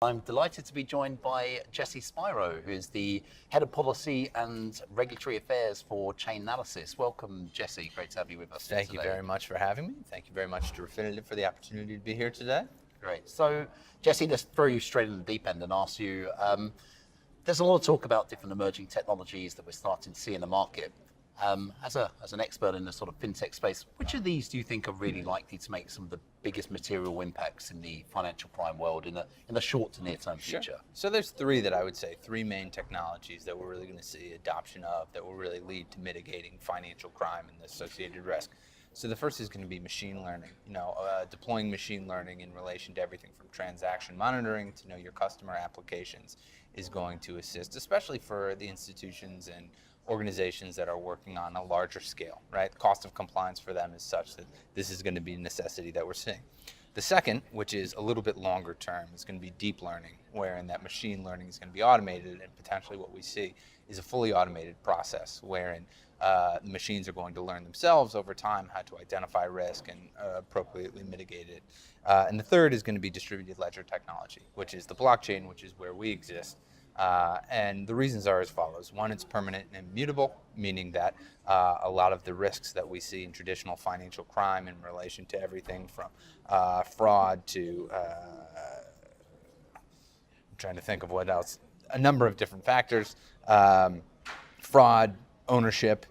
I'm delighted to be joined by Jesse Spiro, who is the Head of Policy and Regulatory Affairs for Chainalysis. Welcome, Jesse. Great to have you with us today. Thank you very much for having me. Thank you very much to Refinitiv for the opportunity to be here today. Great. So, Jesse, let's throw you straight in the deep end and ask you, there's a lot of talk about different emerging technologies that we're starting to see in the market. As an expert in the sort of fintech space, which of these do you think are really likely to make some of the biggest material impacts in the financial crime world in the short to near term future? Sure. So there's three that I would say, three main technologies that we're really going to see adoption of that will really lead to mitigating financial crime and the associated risk. So the first is going to be machine learning. Deploying machine learning in relation to everything from transaction monitoring to know your customer applications is going to assist, especially for the institutions and organizations that are working on a larger scale, right? The cost of compliance for them is such that this is going to be a necessity that we're seeing. The second, which is a little bit longer term, is going to be deep learning, wherein that machine learning is going to be automated, and potentially what we see is a fully automated process wherein the machines are going to learn themselves over time how to identify risk and appropriately mitigate it. And the third is going to be distributed ledger technology, which is the blockchain, which is where we exist. And the reasons are as follows. One, it's permanent and immutable, meaning that a lot of the risks that we see in traditional financial crime in relation to everything from fraud to, I'm trying to think of what else, a number of different factors, fraud, ownership,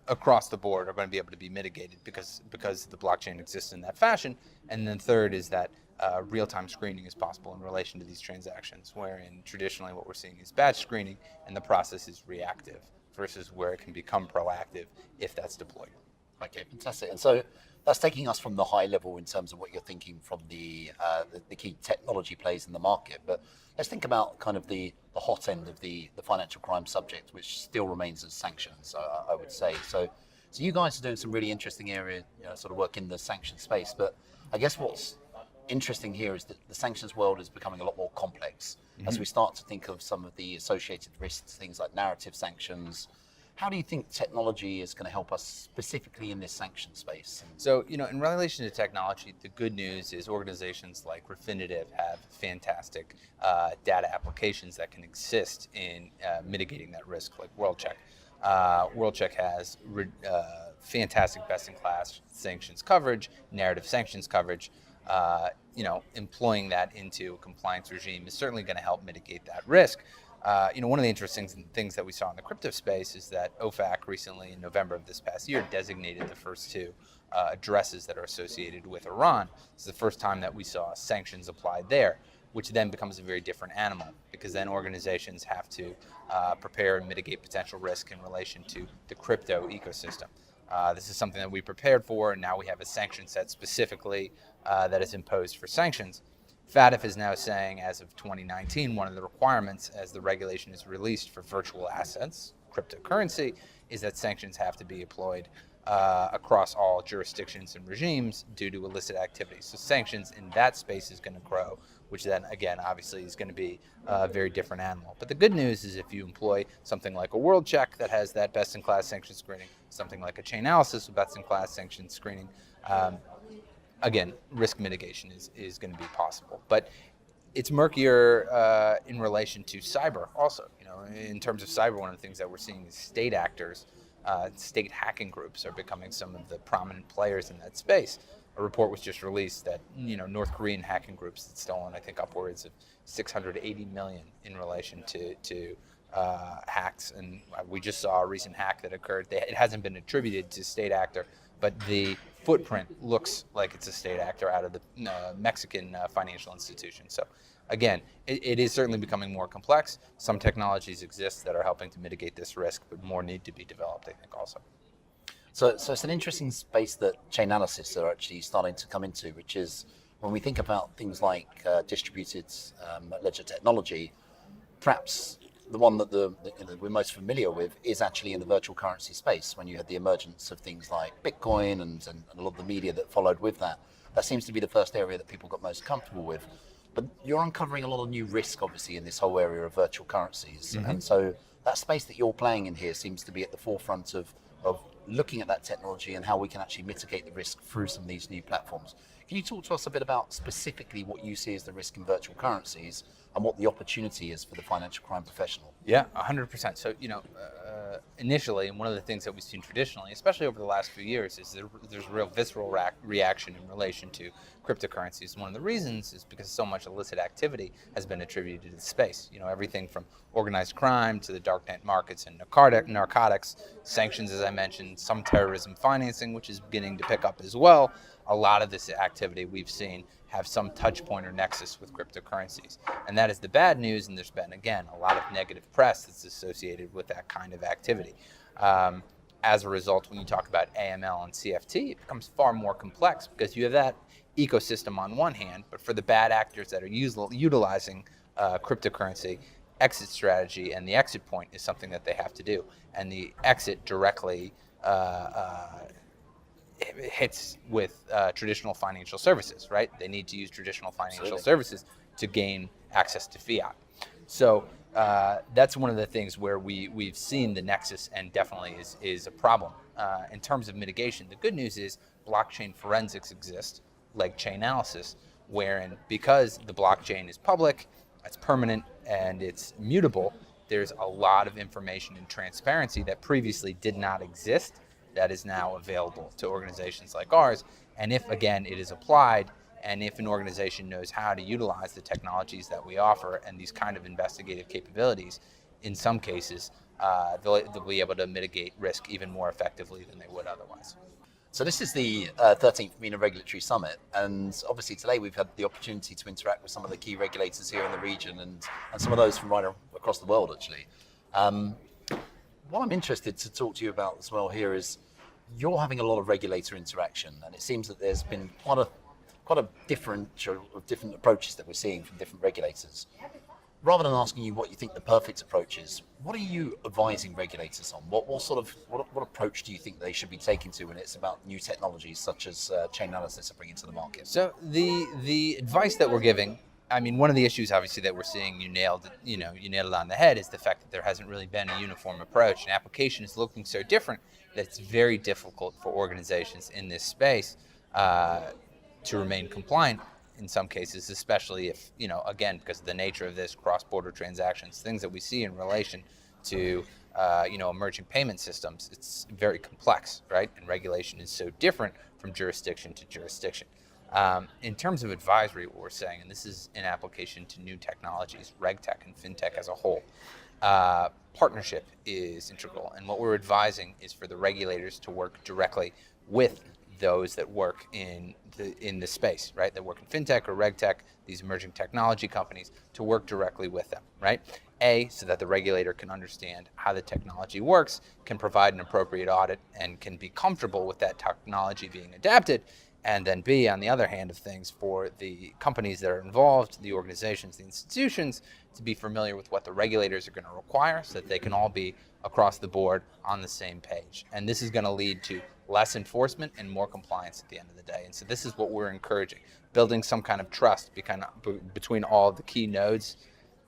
across the board are going to be able to be mitigated because the blockchain exists in that fashion. And then third is that real-time screening is possible in relation to these transactions, wherein traditionally what we're seeing is batch screening and the process is reactive versus where it can become proactive if that's deployed. Okay, fantastic. And so that's taking us from the high level in terms of what you're thinking from the key technology plays in the market. But let's think about kind of the hot end of the financial crime subject, which still remains as sanctions, I would say. So you guys are doing some really interesting area, sort of work in the sanction space. But I guess what's interesting here is that the sanctions world is becoming a lot more complex as we start to think of some of the associated risks, things like narrative sanctions. How do you think technology is going to help us specifically in this sanction space? So, in relation to technology, the good news is organizations like Refinitiv have fantastic data applications that can assist in mitigating that risk, like WorldCheck. WorldCheck has fantastic best-in-class sanctions coverage, narrative sanctions coverage. Employing that into a compliance regime is certainly going to help mitigate that risk. One of the interesting things that we saw in the crypto space is that OFAC recently, in November of this past year, designated the first two addresses that are associated with Iran. This is the first time that we saw sanctions applied there, which then becomes a very different animal because then organizations have to prepare and mitigate potential risk in relation to the crypto ecosystem. This is something that we prepared for, and now we have a sanction set specifically that is imposed for sanctions. FATF is now saying, as of 2019, one of the requirements as the regulation is released for virtual assets, cryptocurrency, is that sanctions have to be employed across all jurisdictions and regimes due to illicit activities. So sanctions in that space is going to grow, which then, again, obviously is going to be a very different animal. But the good news is if you employ something like a WorldCheck that has that best-in-class sanction screening, something like a Chainalysis with best-in-class sanction screening, again, risk mitigation is going to be possible. But it's murkier in relation to cyber also. In terms of cyber, one of the things that we're seeing is state actors, state hacking groups are becoming some of the prominent players in that space. A report was just released that North Korean hacking groups had stolen, I think, upwards of 680 million in relation to hacks. And we just saw a recent hack that occurred. It hasn't been attributed to state actor, but the footprint looks like it's a state actor out of the Mexican financial institution. So again, it is certainly becoming more complex. Some technologies exist that are helping to mitigate this risk, but more need to be developed, I think, also. So it's an interesting space that Chainalysis are actually starting to come into, which is when we think about things like distributed ledger technology, perhaps the one that we're most familiar with is actually in the virtual currency space. When you had the emergence of things like Bitcoin and a lot of the media that followed with that, that seems to be the first area that people got most comfortable with. But you're uncovering a lot of new risk, obviously, in this whole area of virtual currencies. And so that space that you're playing in here seems to be at the forefront of looking at that technology and how we can actually mitigate the risk through some of these new platforms. Can you talk to us a bit about specifically what you see as the risk in virtual currencies and what the opportunity is for the financial crime professional? Yeah, 100%. So, initially, and one of the things that we've seen traditionally, especially over the last few years, is there's a real visceral reaction in relation to cryptocurrencies. One of the reasons is because so much illicit activity has been attributed to the space. Everything from organized crime to the darknet markets and narcotics, sanctions, as I mentioned, some terrorism financing, which is beginning to pick up as well. A lot of this activity we've seen have some touch point or nexus with cryptocurrencies. And that is the bad news, and there's been, again, a lot of negative press that's associated with that kind of activity. As a result, when you talk about AML and CFT, it becomes far more complex because you have that ecosystem on one hand, but for the bad actors that are utilizing cryptocurrency, exit strategy and the exit point is something that they have to do. And the exit directly hits with traditional financial services, right? They need to use traditional financial services to gain access to fiat. So that's one of the things where we've seen the nexus and definitely is a problem. In terms of mitigation, the good news is blockchain forensics exist, like Chainalysis, wherein because the blockchain is public, it's permanent, and it's mutable, there's a lot of information and transparency that previously did not exist that is now available to organizations like ours. And if, again, it is applied, and if an organization knows how to utilize the technologies that we offer and these kind of investigative capabilities, in some cases, they'll be able to mitigate risk even more effectively than they would otherwise. So this is the 13th MENA Regulatory Summit, and obviously today we've had the opportunity to interact with some of the key regulators here in the region and some of those from right across the world, actually. What I'm interested to talk to you about as well here is you're having a lot of regulator interaction, and it seems that there's been quite a different approaches that we're seeing from different regulators. Rather than asking you what you think the perfect approach is, what are you advising regulators on? What approach do you think they should be taking to when it's about new technologies such as Chainalysis are bringing to the market? So the advice that we're giving, I mean, one of the issues obviously that we're seeing, you nailed it on the head, is the fact that there hasn't really been a uniform approach. An application is looking so different that it's very difficult for organizations in this space to remain compliant in some cases, especially if, again, because of the nature of this, cross-border transactions, things that we see in relation to, emerging payment systems, it's very complex, right? And regulation is so different from jurisdiction to jurisdiction. In terms of advisory, what we're saying, and this is in application to new technologies, RegTech and FinTech as a whole, partnership is integral. And what we're advising is for the regulators to work directly with those that work in the space, right? That work in FinTech or RegTech, these emerging technology companies, to work directly with them, right? A, so that the regulator can understand how the technology works, can provide an appropriate audit, and can be comfortable with that technology being adapted. And then B, on the other hand of things, for the companies that are involved, the organizations, the institutions, to be familiar with what the regulators are going to require so that they can all be across the board on the same page. And this is going to lead to less enforcement and more compliance at the end of the day. And so this is what we're encouraging, building some kind of trust between all of the key nodes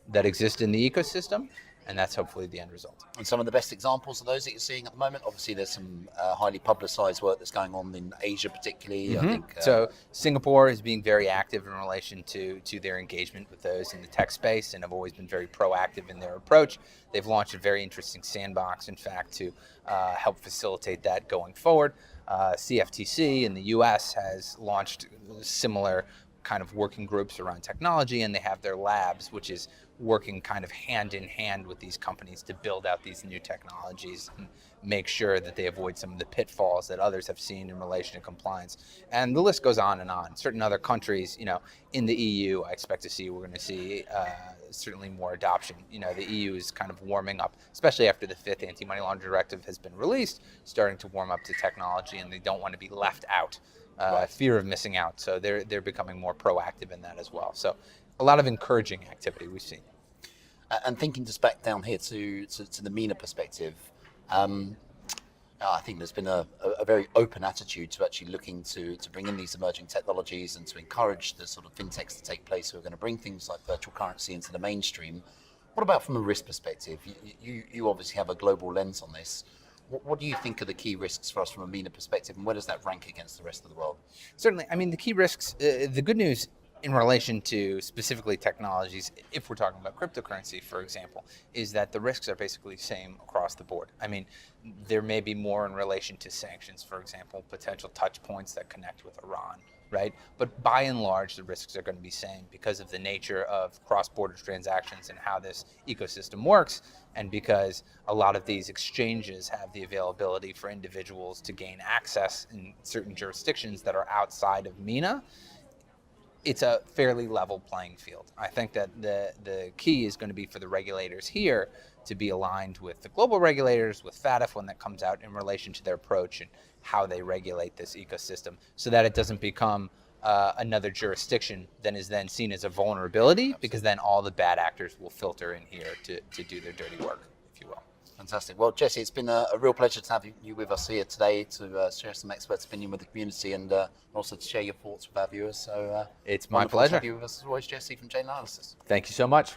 that exist in the ecosystem, and that's hopefully the end result. And some of the best examples of those that you're seeing at the moment, obviously there's some highly publicized work that's going on in Asia particularly. Mm-hmm. I think, so Singapore is being very active in relation to their engagement with those in the tech space and have always been very proactive in their approach. They've launched a very interesting sandbox, in fact, to help facilitate that going forward. CFTC in the US has launched similar kind of working groups around technology, and they have their labs, which is working kind of hand in hand with these companies to build out these new technologies and make sure that they avoid some of the pitfalls that others have seen in relation to compliance. And the list goes on and on. Certain other countries, in the EU, I expect to see, we're going to see certainly more adoption. The EU is kind of warming up, especially after the 5th Anti-Money Laundering Directive has been released, starting to warm up to technology, and they don't want to be left out. Fear of missing out. So they're becoming more proactive in that as well. So a lot of encouraging activity we've seen. And thinking just back down here to the MENA perspective, I think there's been a very open attitude to actually looking to bring in these emerging technologies and to encourage the sort of fintechs to take place who are going to bring things like virtual currency into the mainstream. What about from a risk perspective? You obviously have a global lens on this. What do you think are the key risks for us from a MENA perspective, and where does that rank against the rest of the world? Certainly. I mean, the key risks, the good news in relation to specifically technologies, if we're talking about cryptocurrency, for example, is that the risks are basically the same across the board. I mean, there may be more in relation to sanctions, for example, potential touch points that connect with Iran, right? But by and large, the risks are going to be same because of the nature of cross-border transactions and how this ecosystem works, and because a lot of these exchanges have the availability for individuals to gain access in certain jurisdictions that are outside of MENA. It's a fairly level playing field. I think that the key is going to be for the regulators here to be aligned with the global regulators, with FATF when that comes out, in relation to their approach and how they regulate this ecosystem, so that it doesn't become another jurisdiction that is then seen as a vulnerability, because then all the bad actors will filter in here to do their dirty work, if you will. Fantastic. Well, Jesse, it's been a real pleasure to have you with us here today to share some expert opinion with the community, and also to share your thoughts with our viewers. So it's my wonderful pleasure. to have you with us as always, Jesse from Chainalysis. Thank you so much.